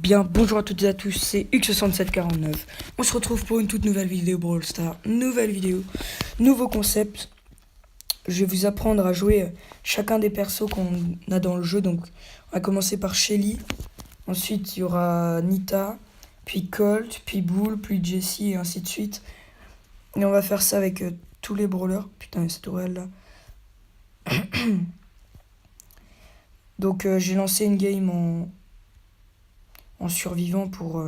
Bien, bonjour à toutes et à tous, c'est X6749. On se retrouve pour une toute nouvelle vidéo Brawl Stars. Nouvelle vidéo, nouveau concept. Je vais vous apprendre à jouer chacun des persos qu'on a dans le jeu. Donc, on va commencer par Shelly. Ensuite, il y aura Nita, puis Colt, puis Bull, puis Jessie et ainsi de suite. Et on va faire ça avec tous les brawlers. Putain, il y a cette tourelle là. Donc, j'ai lancé une game en survivant pour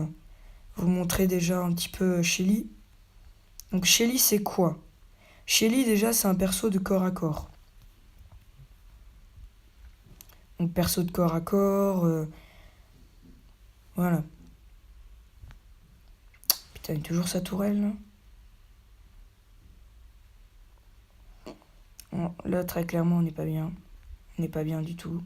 vous montrer déjà un petit peu Shelly. Donc Shelly c'est quoi? Shelly déjà c'est un perso de corps à corps. Donc perso de corps à corps, voilà. Putain, il y a toujours sa tourelle là. Bon, là très clairement on n'est pas bien. On n'est pas bien du tout.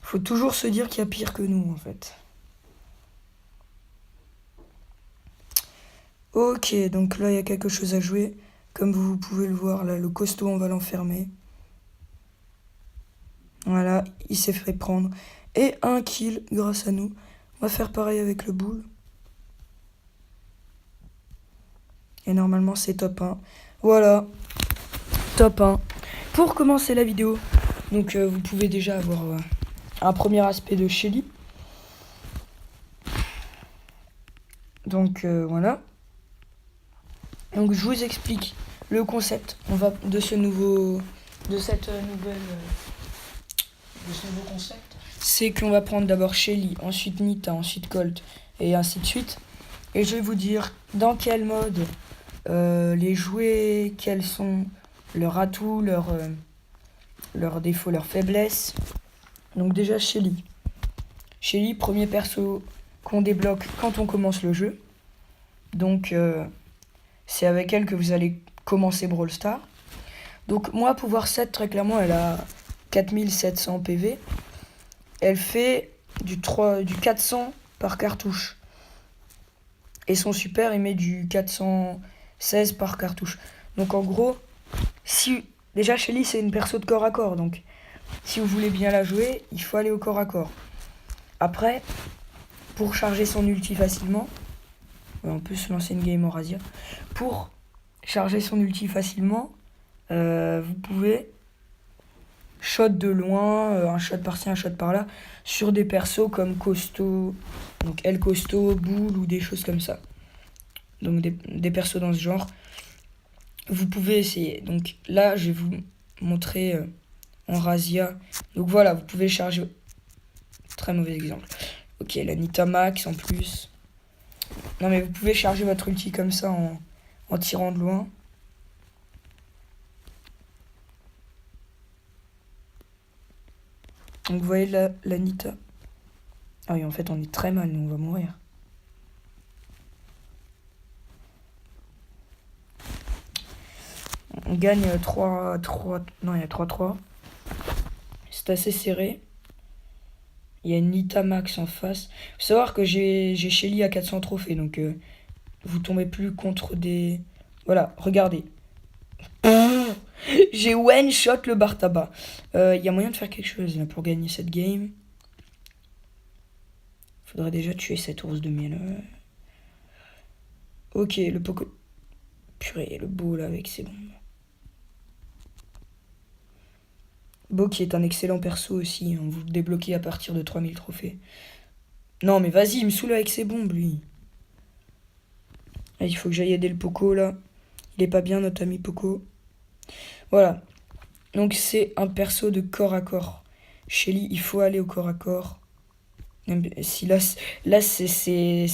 Faut toujours se dire qu'il y a pire que nous en fait. Ok, donc là il y a quelque chose à jouer. Comme vous pouvez le voir là, le costaud on va l'enfermer. Voilà, il s'est fait prendre. Et un kill grâce à nous. On va faire pareil avec le Bull. Et normalement c'est top 1. Voilà, top 1. Pour commencer la vidéo, donc vous pouvez déjà avoir un premier aspect de Shelly. Donc voilà. Donc je vous explique le concept. On va de ce nouveau concept. C'est qu'on va prendre d'abord Shelly, ensuite Nita, ensuite Colt et ainsi de suite. Et je vais vous dire dans quel mode les jouer, quels sont leurs atouts, leurs défauts, leurs faiblesses. Donc déjà Shelly. Shelly, premier perso qu'on débloque quand on commence le jeu. Donc c'est avec elle que vous allez commencer Brawl Stars. Donc moi, pouvoir 7, très clairement, elle a 4700 PV. Elle fait du 400 par cartouche. Et son super, il met du 416 par cartouche. Donc en gros, déjà Shelly, c'est une perso de corps à corps. Donc si vous voulez bien la jouer, il faut aller au corps à corps. Après, pour charger son ulti facilement, on peut se lancer une game en Razia. Pour charger son ulti facilement, vous pouvez shot de loin, un shot par-ci, un shot par-là, sur des persos comme Costaud, donc El Costaud, Bull ou des choses comme ça. Donc des persos dans ce genre. Vous pouvez essayer. Donc là, je vais vous montrer en Razia. Donc voilà, vous pouvez charger. Très mauvais exemple. Ok, la Nita Max en plus. Non mais vous pouvez charger votre ulti comme ça en tirant de loin. Donc vous voyez la Nita. Ah oui, en fait on est très mal, nous on va mourir. On gagne 3-3. Non, il y a 3-3. C'est assez serré. Il y a une Nita Max en face. Faut savoir que j'ai Shelly à 400 trophées, donc vous tombez plus contre des... Voilà, regardez. J'ai one shot le bar tabac. Il y a moyen de faire quelque chose là pour gagner cette game. Faudrait déjà tuer cette ours de miel. Ok, le Poco... Purée, le beau là avec ses bombes. Beau qui est un excellent perso aussi. Hein, vous le débloquez à partir de 3000 trophées. Non mais vas-y, il me saoule avec ses bombes lui. Ah, il faut que j'aille aider le Poco là. Il est pas bien notre ami Poco. Voilà. Donc c'est un perso de corps à corps. Shelly, il faut aller au corps à corps. Même si là c'est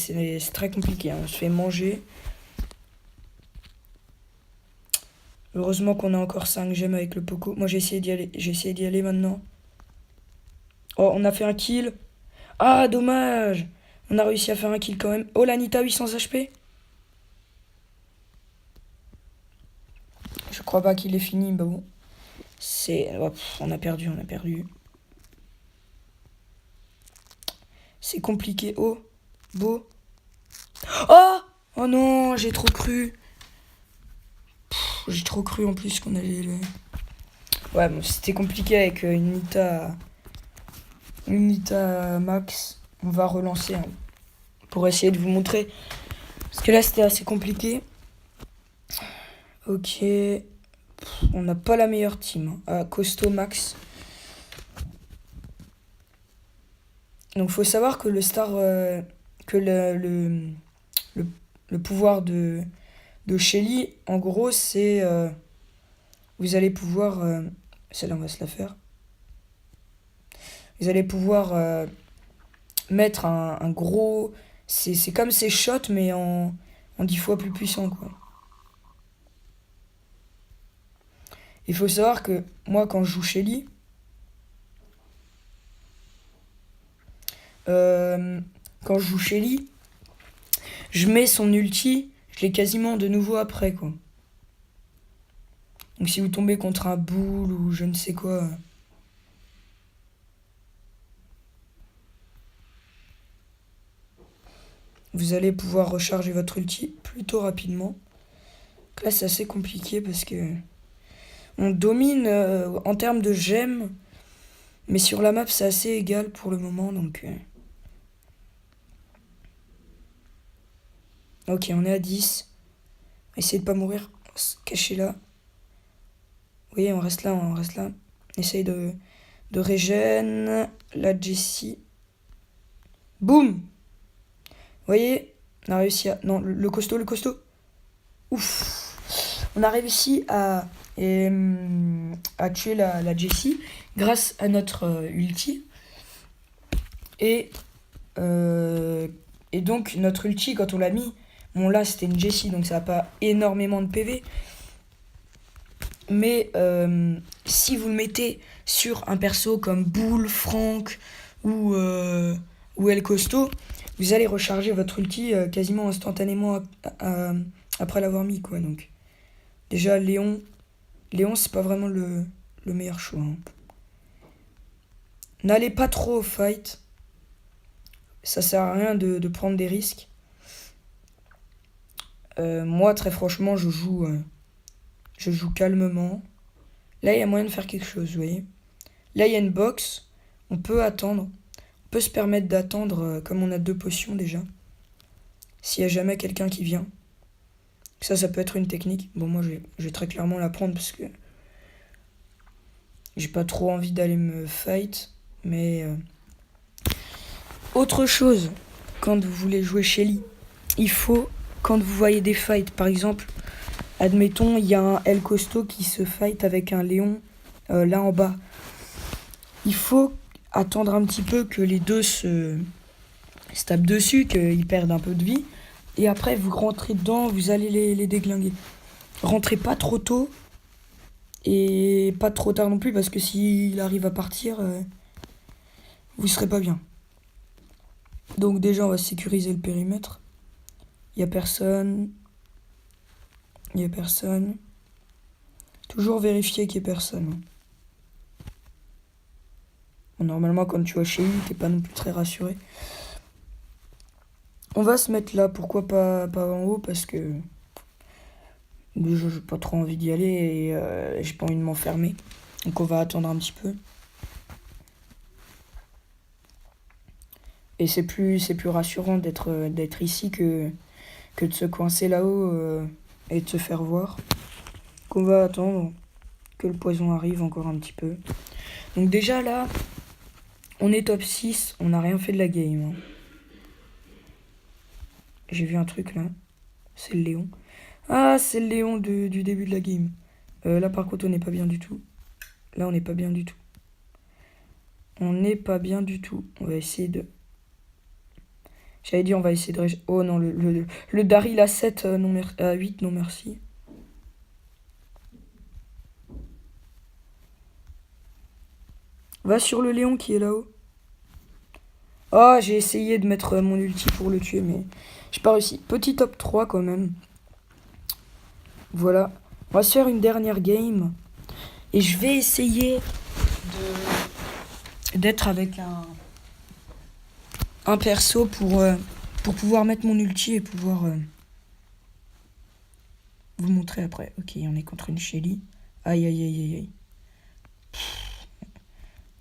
très compliqué. Hein. On se fait manger. Heureusement qu'on a encore 5 gemmes avec le Poco. Moi j'ai essayé d'y aller. J'ai essayé d'y aller maintenant. Oh, on a fait un kill. Ah, dommage. On a réussi à faire un kill quand même. Oh, la Nita 800 HP. Je crois pas qu'il est fini. Bah bon. On a perdu, on a perdu. C'est compliqué. Oh, beau. Oh, oh non, j'ai trop cru. J'ai trop cru en plus qu'on allait le... Ouais, bon, c'était compliqué avec une Nita max. On va relancer hein, pour essayer de vous montrer. Parce que là, c'était assez compliqué. Ok. On n'a pas la meilleure team. Hein. Costaud max. Donc, faut savoir que le star... que le pouvoir de Shelly, en gros, c'est... vous allez pouvoir... celle-là, on va se la faire. Vous allez pouvoir mettre un gros... C'est comme ces shots, mais en 10 fois plus puissant, quoi. Il faut savoir que moi, quand je joue Shelly, quand je joue Shelly, je mets son ulti, je l'ai quasiment de nouveau après, quoi. Donc si vous tombez contre un boule ou je ne sais quoi... vous allez pouvoir recharger votre ulti plutôt rapidement. Donc là, c'est assez compliqué parce que... on domine en termes de gemmes, mais sur la map, c'est assez égal pour le moment, donc... Ok, on est à 10. On va essayer de pas mourir. On va se cacher là. Vous voyez, on reste là, on reste là. On essaye de régène. La Jessie. Boum! Vous voyez, on a réussi à... non, le costaud, le costaud. Ouf! On a réussi à tuer la Jessie grâce à notre ulti. Et donc, notre ulti, quand on l'a mis... bon, là, c'était une Jessie, donc ça n'a pas énormément de PV. Mais si vous le mettez sur un perso comme Bull, Franck ou El Costo, vous allez recharger votre ulti quasiment instantanément après l'avoir mis, quoi. Donc, déjà, Léon, c'est pas vraiment le meilleur choix. Hein. N'allez pas trop au fight. Ça sert à rien de prendre des risques. Moi, très franchement, je joue calmement. Là, il y a moyen de faire quelque chose, vous voyez. Là, il y a une box. On peut attendre. On peut se permettre d'attendre, comme on a 2 potions déjà. S'il y a jamais quelqu'un qui vient. Ça peut être une technique. Bon, moi, je vais très clairement la prendre parce que j'ai pas trop envie d'aller me fight. Mais autre chose, quand vous voulez jouer Shelly, il faut, quand vous voyez des fights, par exemple, admettons, il y a un El Costo qui se fight avec un Léon là en bas. Il faut attendre un petit peu que les deux se tapent dessus, qu'ils perdent un peu de vie. Et après, vous rentrez dedans, vous allez les déglinguer. Rentrez pas trop tôt et pas trop tard non plus, parce que s'il arrive à partir, vous serez pas bien. Donc déjà, on va sécuriser le périmètre. Il y a personne. Toujours vérifier qu'il n'y ait personne. Bon, normalement, quand tu vas chez lui, t'es pas non plus très rassuré. On va se mettre là, pourquoi pas en haut, parce que déjà j'ai pas trop envie d'y aller et j'ai pas envie de m'enfermer. Donc on va attendre un petit peu. Et c'est plus rassurant d'être ici que de se coincer là-haut et de se faire voir. Donc on va attendre que le poison arrive encore un petit peu. Donc déjà là, on est top 6, on n'a rien fait de la game. Hein. J'ai vu un truc là. C'est le Léon. Ah, c'est le Léon du début de la game. Là par contre on n'est pas bien du tout. Là on n'est pas bien du tout. On va essayer de... j'avais dit on va essayer de... oh non, le Daryl à 7, à 8, non merci. Va sur le Léon qui est là-haut. Oh, j'ai essayé de mettre mon ulti pour le tuer, mais j'ai pas réussi. Petit top 3 quand même. Voilà. On va se faire une dernière game. Et je vais essayer d'être avec un perso pour pouvoir mettre mon ulti et pouvoir vous montrer après. Ok, on est contre une Shelly. Aïe, aïe, aïe, aïe, aïe.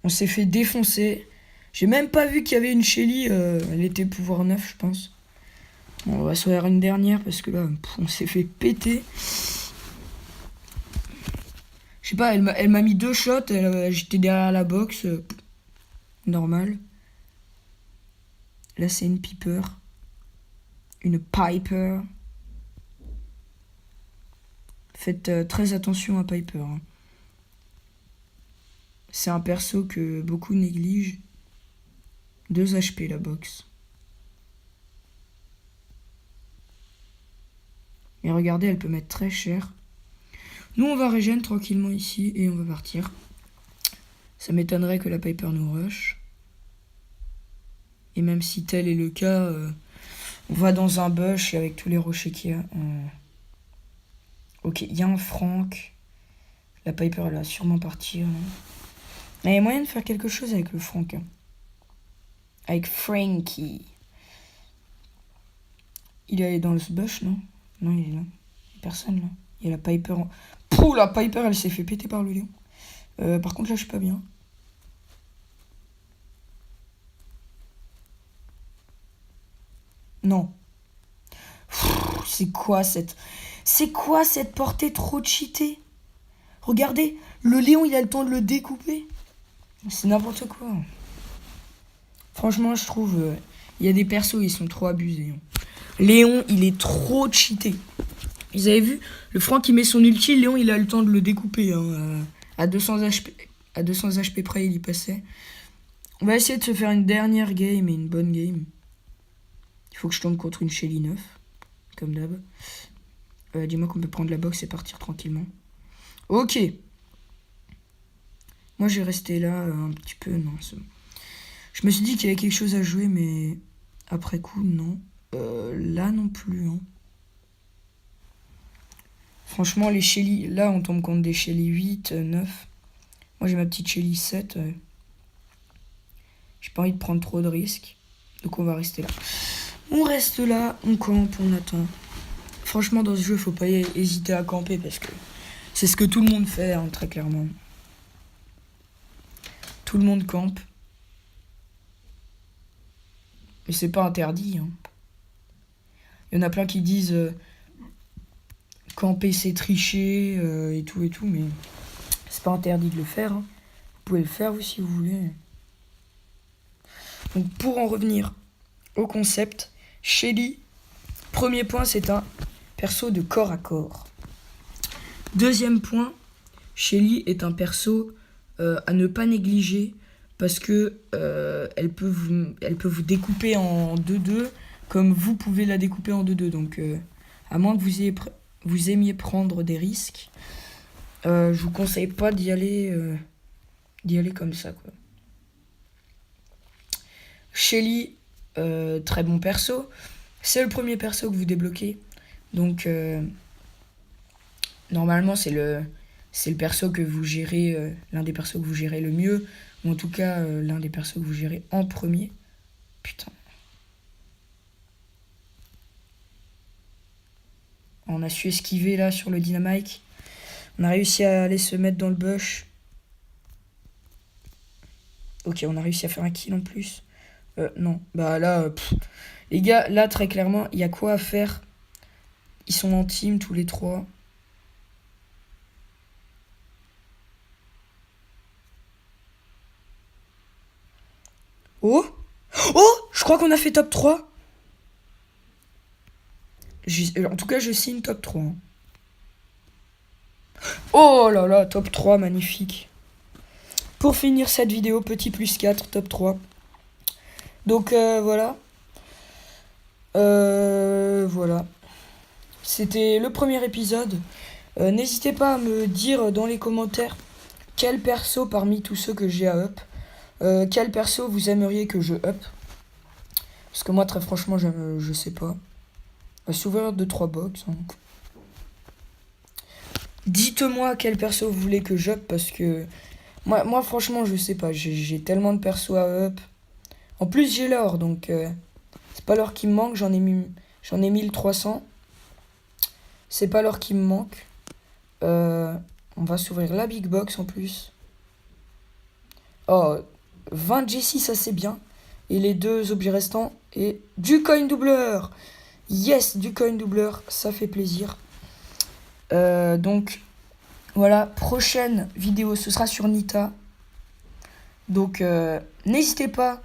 On s'est fait défoncer. J'ai même pas vu qu'il y avait une Shelly. Elle était pouvoir 9, je pense. Bon, on va se faire une dernière parce que là, on s'est fait péter. Je sais pas, elle m'a mis 2 shots. J'étais derrière la box. Normal. Là, c'est une Piper. Une Piper. Faites très attention à Piper. Hein. C'est un perso que beaucoup négligent. 2 HP la box. Et regardez, elle peut mettre très cher. Nous, on va régène tranquillement ici et on va partir. Ça m'étonnerait que la Piper nous rush. Et même si tel est le cas, on va dans un bush avec tous les rochers qu'il y a. Ok, il y a un Frank. La Piper, elle va sûrement partir. Il y a moyen de faire quelque chose avec le Frank. Hein. Avec Frankie. Il est allé dans le bush, non? Non, il est là. Il y a personne, là. Il y a la Piper. Pouh, la Piper, elle s'est fait péter par le lion. Par contre, là, je suis pas bien. Non. C'est quoi cette portée trop cheatée? Regardez, le lion, il a le temps de le découper. C'est n'importe quoi. Franchement, je trouve... Il y a des persos, ils sont trop abusés. Léon, il est trop cheaté. Vous avez vu? Le Franck, il met son ulti. Léon, il a le temps de le découper. Hein. À 200 HP près, il y passait. On va essayer de se faire une dernière game et une bonne game. Il faut que je tombe contre une Shelly 9. Comme d'hab. Dis-moi qu'on peut prendre la box et partir tranquillement. Ok. Moi, j'ai resté là un petit peu. Non, je me suis dit qu'il y avait quelque chose à jouer, mais après coup, non. Là non plus. Hein. Franchement, les Shelly, là, on tombe contre des Shelly 8, 9. Moi, j'ai ma petite Shelly 7. J'ai pas envie de prendre trop de risques. Donc, on va rester là. On reste là, on campe, on attend. Franchement, dans ce jeu, faut pas hésiter à camper parce que c'est ce que tout le monde fait, hein, très clairement. Tout le monde campe. Mais c'est pas interdit. Hein. Il y en a plein qui disent camper c'est tricher et tout, mais c'est pas interdit de le faire. Hein. Vous pouvez le faire vous si vous voulez. Donc pour en revenir au concept, Shelly, premier point, c'est un perso de corps à corps. Deuxième point, Shelly est un perso à ne pas négliger parce que elle peut vous découper en 2-2 comme vous pouvez la découper en 2-2. Donc à moins que vous aimiez prendre des risques, je vous conseille pas d'y aller comme ça, quoi. Shelly, très bon perso. C'est le premier perso que vous débloquez. Donc, normalement, c'est le perso que vous gérez, l'un des persos que vous gérez le mieux. Ou en tout cas, l'un des persos que vous gérez en premier. Putain. On a su esquiver là sur le dynamite. On a réussi à aller se mettre dans le bush. Ok, on a réussi à faire un kill en plus. Non, bah là, les gars, là très clairement, il y a quoi à faire. Ils sont en team tous les trois. Oh! Oh! Je crois qu'on a fait top 3. En tout cas, je signe top 3. Hein. Oh là là, top 3, magnifique. Pour finir cette vidéo, petit plus 4, top 3. Donc voilà. Voilà. C'était le premier épisode. N'hésitez pas à me dire dans les commentaires quel perso parmi tous ceux que j'ai à up, quel perso vous aimeriez que je up. Parce que moi, très franchement, je sais pas. On va s'ouvrir 2-3 box. Hein. Dites-moi quel perso vous voulez que j'up parce que moi franchement, je sais pas. J'ai tellement de persos à up. En plus, j'ai l'or, donc c'est pas l'or qui me manque. J'en ai 1300. C'est pas l'or qui me manque. On va s'ouvrir la big box en plus. Oh, 20 Jessie, ça c'est bien. Et les 2 objets restants. Et du coin doubleur. Yes, du coin doubleur, ça fait plaisir. Donc, voilà, prochaine vidéo, ce sera sur Nita. Donc, n'hésitez pas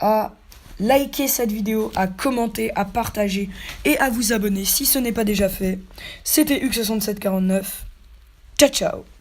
à liker cette vidéo, à commenter, à partager et à vous abonner si ce n'est pas déjà fait. C'était Hugues6749. Ciao, ciao.